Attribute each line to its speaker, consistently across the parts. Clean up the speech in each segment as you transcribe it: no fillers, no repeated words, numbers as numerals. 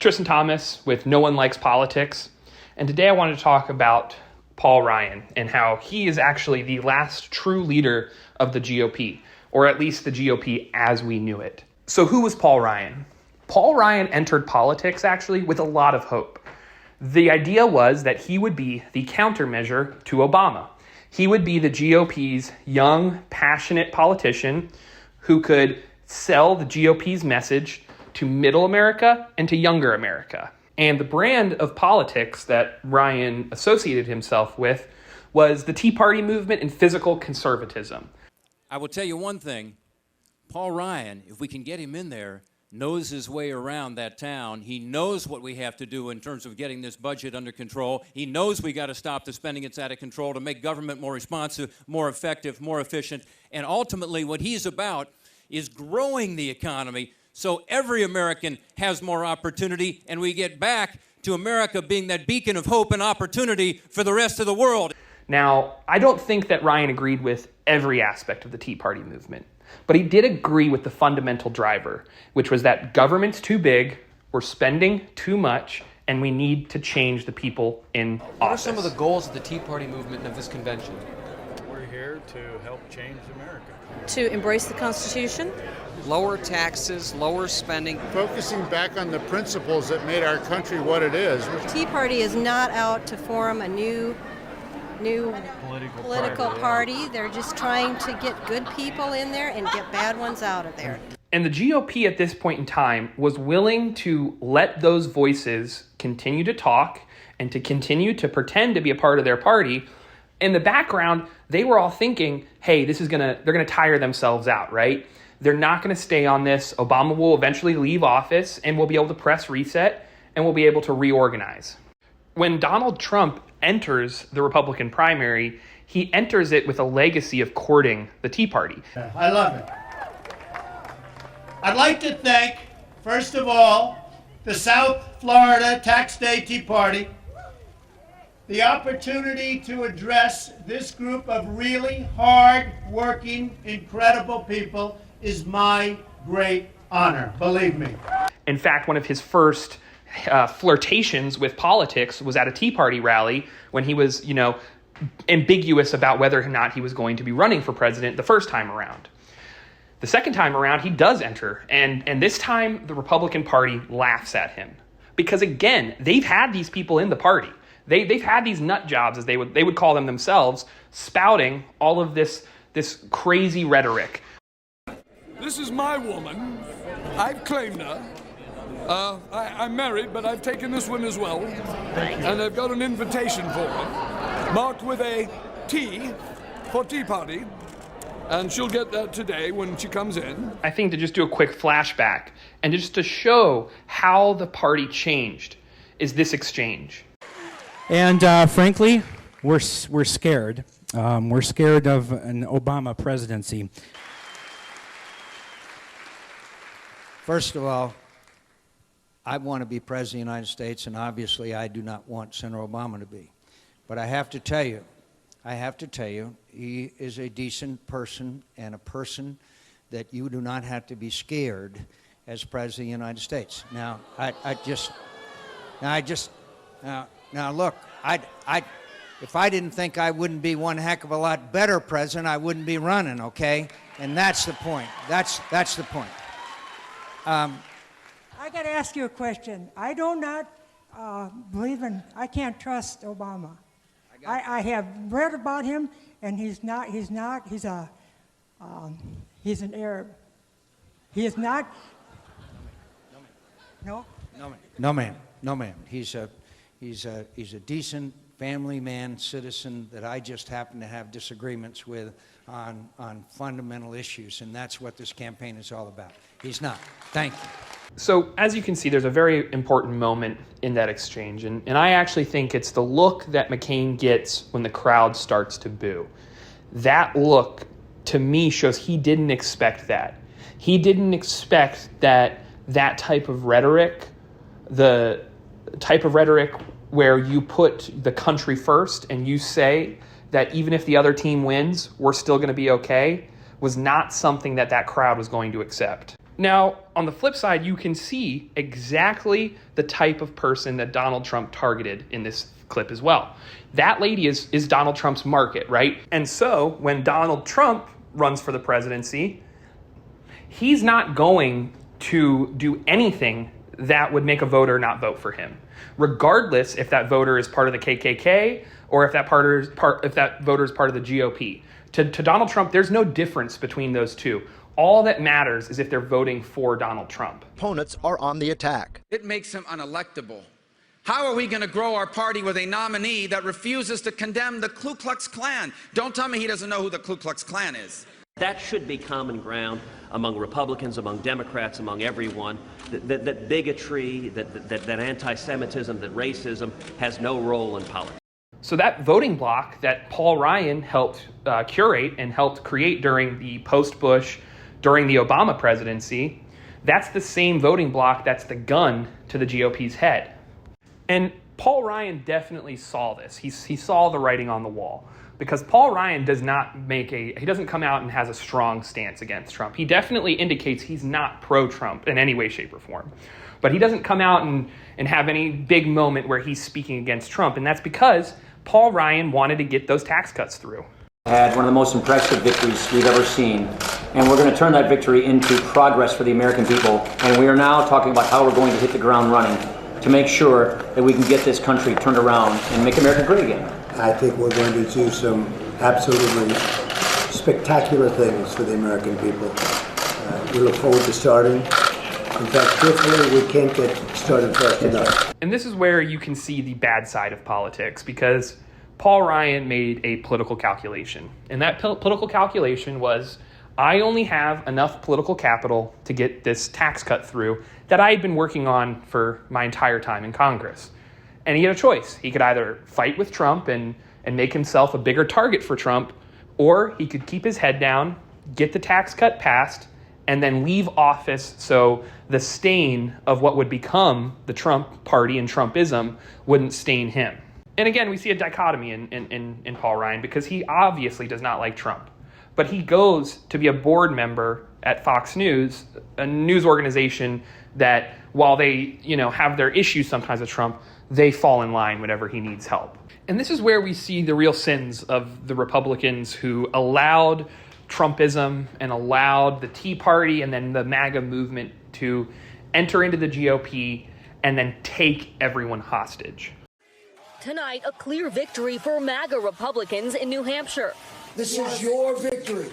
Speaker 1: Tristan Thomas with No One Likes Politics, and today I want to talk about Paul Ryan and how he is actually the last true leader of the GOP, or at least the GOP as we knew it. So who was Paul Ryan? Paul Ryan entered politics actually with a lot of hope. The idea was that he would be the countermeasure to Obama. He would be the GOP's young, passionate politician who could sell the GOP's message to middle America and to younger America. And the brand of politics that Ryan associated himself with was the Tea Party movement and physical conservatism.
Speaker 2: I will tell you one thing, Paul Ryan, if we can get him in there, knows his way around that town. He knows what we have to do in terms of getting this budget under control. He knows we got to stop the spending that's out of control to make government more responsive, more effective, more efficient. And ultimately, what he's about is growing the economy so every American has more opportunity, and we get back to America being that beacon of hope and opportunity for the rest of the world.
Speaker 1: Now, I don't think that Ryan agreed with every aspect of the Tea Party movement, but he did agree with the fundamental driver, which was that government's too big, we're spending too much, and we need to change the people in office.
Speaker 3: What are some of the goals of the Tea Party movement and of this convention?
Speaker 4: We're here to help change America.
Speaker 5: To embrace the Constitution.
Speaker 6: Lower taxes, lower spending.
Speaker 4: Focusing back on the principles that made our country what it is.
Speaker 5: Tea Party is not out to form a new political party. They're just trying to get good people in there and get bad ones out of there.
Speaker 1: And the GOP at this point in time was willing to let those voices continue to talk and to continue to pretend to be a part of their party. In the background, they were all thinking, hey, they're gonna tire themselves out, right? They're not gonna stay on this. Obama will eventually leave office and we'll be able to press reset and we'll be able to reorganize. When Donald Trump enters the Republican primary, he enters it with a legacy of courting the Tea Party.
Speaker 7: I love it. I'd like to thank, first of all, the South Florida Tax Day Tea Party. The opportunity to address this group of really hard-working, incredible people is my great honor, believe me.
Speaker 1: In fact, one of his first flirtations with politics was at a Tea Party rally when he was, ambiguous about whether or not he was going to be running for president the first time around. The second time around, he does enter, and this time the Republican Party laughs at him. Because again, they've had these people in the party. They've had these nut jobs, as they would call them themselves, spouting all of this crazy rhetoric.
Speaker 8: This is my woman. I've claimed her. I'm married, but I've taken this one as well. And I've got an invitation for her, marked with a T for Tea Party. And she'll get that today when she comes in.
Speaker 1: I think to just do a quick flashback and just to show how the party changed is this exchange.
Speaker 9: And frankly, we're scared. We're scared of an Obama presidency.
Speaker 6: First of all, I want to be president of the United States, and obviously I do not want Senator Obama to be. But I have to tell you, he is a decent person and a person that you do not have to be scared as president of the United States. Now, look, if I didn't think I wouldn't be one heck of a lot better president, I wouldn't be running, okay? And that's the point. That's the point.
Speaker 10: I got to ask you a question. I do not I can't trust Obama. I have read about him, and he's an Arab. He is not. No?
Speaker 6: No, ma'am. He's a decent family man, citizen that I just happen to have disagreements with on fundamental issues, and that's what this campaign is all about. He's not. Thank you.
Speaker 1: So as you can see, there's a very important moment in that exchange. And I actually think it's the look that McCain gets when the crowd starts to boo. That look, to me, shows he didn't expect that. He didn't expect that type of rhetoric, the type of rhetoric where you put the country first and you say that even if the other team wins, we're still going to be okay, was not something that crowd was going to accept. Now, on the flip side, you can see exactly the type of person that Donald Trump targeted in this clip as well. That lady is Donald Trump's market, right? And so when Donald Trump runs for the presidency, he's not going to do anything that would make a voter not vote for him, regardless if that voter is part of the KKK or if that voter is part of the GOP. To Donald Trump, there's no difference between those two. All that matters is if they're voting for Donald Trump.
Speaker 11: Opponents are on the attack.
Speaker 12: It makes him unelectable. How are we going to grow our party with a nominee that refuses to condemn the Ku Klux Klan? Don't tell me he doesn't know who the Ku Klux Klan is.
Speaker 13: That should be common ground among Republicans, among Democrats, among everyone, that bigotry, that anti-Semitism, that racism has no role in politics.
Speaker 1: So that voting bloc that Paul Ryan helped curate and helped create during the post-Bush, during the Obama presidency, that's the same voting bloc that's the gun to the GOP's head. And Paul Ryan definitely saw this. He saw the writing on the wall. Because Paul Ryan doesn't come out and has a strong stance against Trump. He definitely indicates he's not pro-Trump in any way, shape, or form. But he doesn't come out and have any big moment where he's speaking against Trump. And that's because Paul Ryan wanted to get those tax cuts through.
Speaker 14: Had one of the most impressive victories we've ever seen. And we're going to turn that victory into progress for the American people. And we are now talking about how we're going to hit the ground running to make sure that we can get this country turned around and make America great again.
Speaker 15: I think we're going to do some absolutely spectacular things for the American people. We look forward to starting. In fact, truthfully, we can't get started fast enough.
Speaker 1: And this is where you can see the bad side of politics, because Paul Ryan made a political calculation. And that political calculation was, I only have enough political capital to get this tax cut through that I had been working on for my entire time in Congress. And he had a choice. He could either fight with Trump and make himself a bigger target for Trump, or he could keep his head down, get the tax cut passed, and then leave office so the stain of what would become the Trump party and Trumpism wouldn't stain him. And again, we see a dichotomy in Paul Ryan, because he obviously does not like Trump. But he goes to be a board member at Fox News, a news organization that, while they have their issues sometimes with Trump, they fall in line whenever he needs help. And this is where we see the real sins of the Republicans who allowed Trumpism and allowed the Tea Party and then the MAGA movement to enter into the GOP and then take everyone hostage.
Speaker 16: Tonight, a clear victory for MAGA Republicans in New Hampshire.
Speaker 17: This is your victory.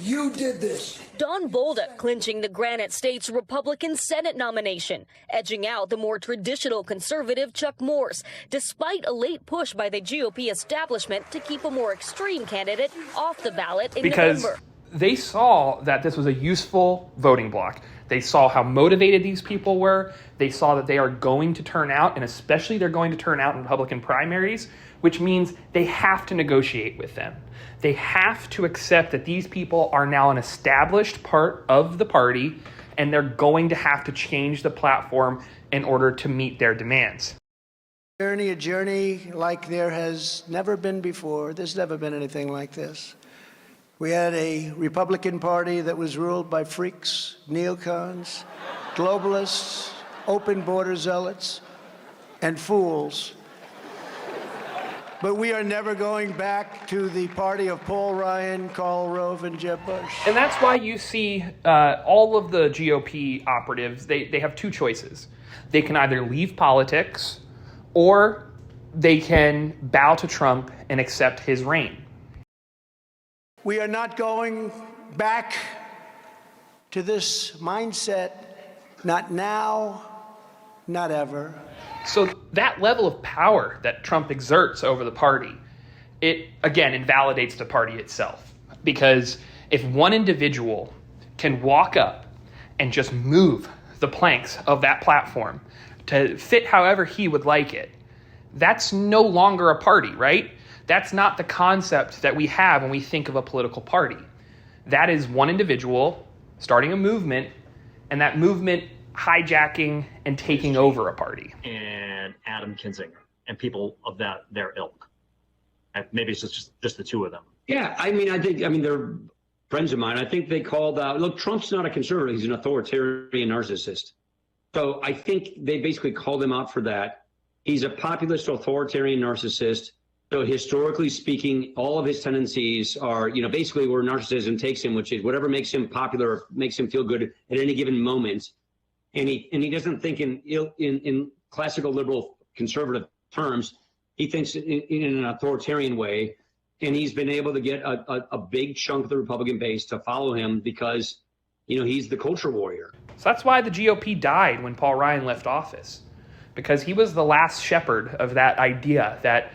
Speaker 17: You did this.
Speaker 16: Don Bolduc clinching the Granite State's Republican Senate nomination, edging out the more traditional conservative Chuck Morse, despite a late push by the GOP establishment to keep a more extreme candidate off the ballot in November.
Speaker 1: They saw that this was a useful voting bloc. They saw how motivated these people were. They saw that they are going to turn out, and especially they're going to turn out in Republican primaries, which means they have to negotiate with them. They have to accept that these people are now an established part of the party, and they're going to have to change the platform in order to meet their demands.
Speaker 15: A journey like there has never been before. There's never been anything like this. We had a Republican Party that was ruled by freaks, neocons, globalists, open border zealots, and fools. But we are never going back to the party of Paul Ryan, Karl Rove, and Jeb Bush.
Speaker 1: And that's why you see all of the GOP operatives, they have two choices. They can either leave politics, or they can bow to Trump and accept his reign.
Speaker 15: We are not going back to this mindset, not now, not ever.
Speaker 1: So that level of power that Trump exerts over the party, it, again, invalidates the party itself. Because if one individual can walk up and just move the planks of that platform to fit however he would like it, that's no longer a party, right? That's not the concept that we have when we think of a political party. That is one individual starting a movement, and that movement hijacking and taking over a party.
Speaker 18: And Adam Kinzinger and people of their ilk. Maybe it's just the two of them.
Speaker 19: Yeah, I think they're friends of mine. I think they called out, look, Trump's not a conservative. He's an authoritarian narcissist. So I think they basically called him out for that. He's a populist authoritarian narcissist. So historically speaking, all of his tendencies are, basically where narcissism takes him, which is whatever makes him popular, makes him feel good at any given moment. And he doesn't think in classical liberal conservative terms. He thinks in an authoritarian way. And he's been able to get a big chunk of the Republican base to follow him because, he's the culture warrior.
Speaker 1: So that's why the GOP died when Paul Ryan left office, because he was the last shepherd of that idea, that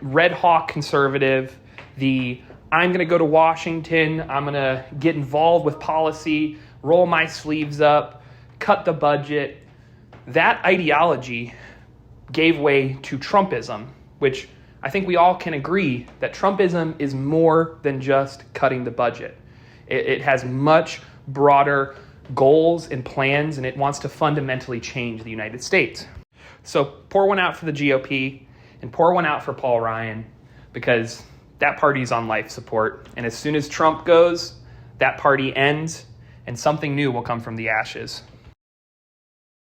Speaker 1: Red Hawk conservative, I'm going to go to Washington, I'm going to get involved with policy, roll my sleeves up, cut the budget. That ideology gave way to Trumpism, which I think we all can agree that Trumpism is more than just cutting the budget. It has much broader goals and plans, and it wants to fundamentally change the United States. So pour one out for the GOP and pour one out for Paul Ryan, because that party's on life support. And as soon as Trump goes, that party ends and something new will come from the ashes.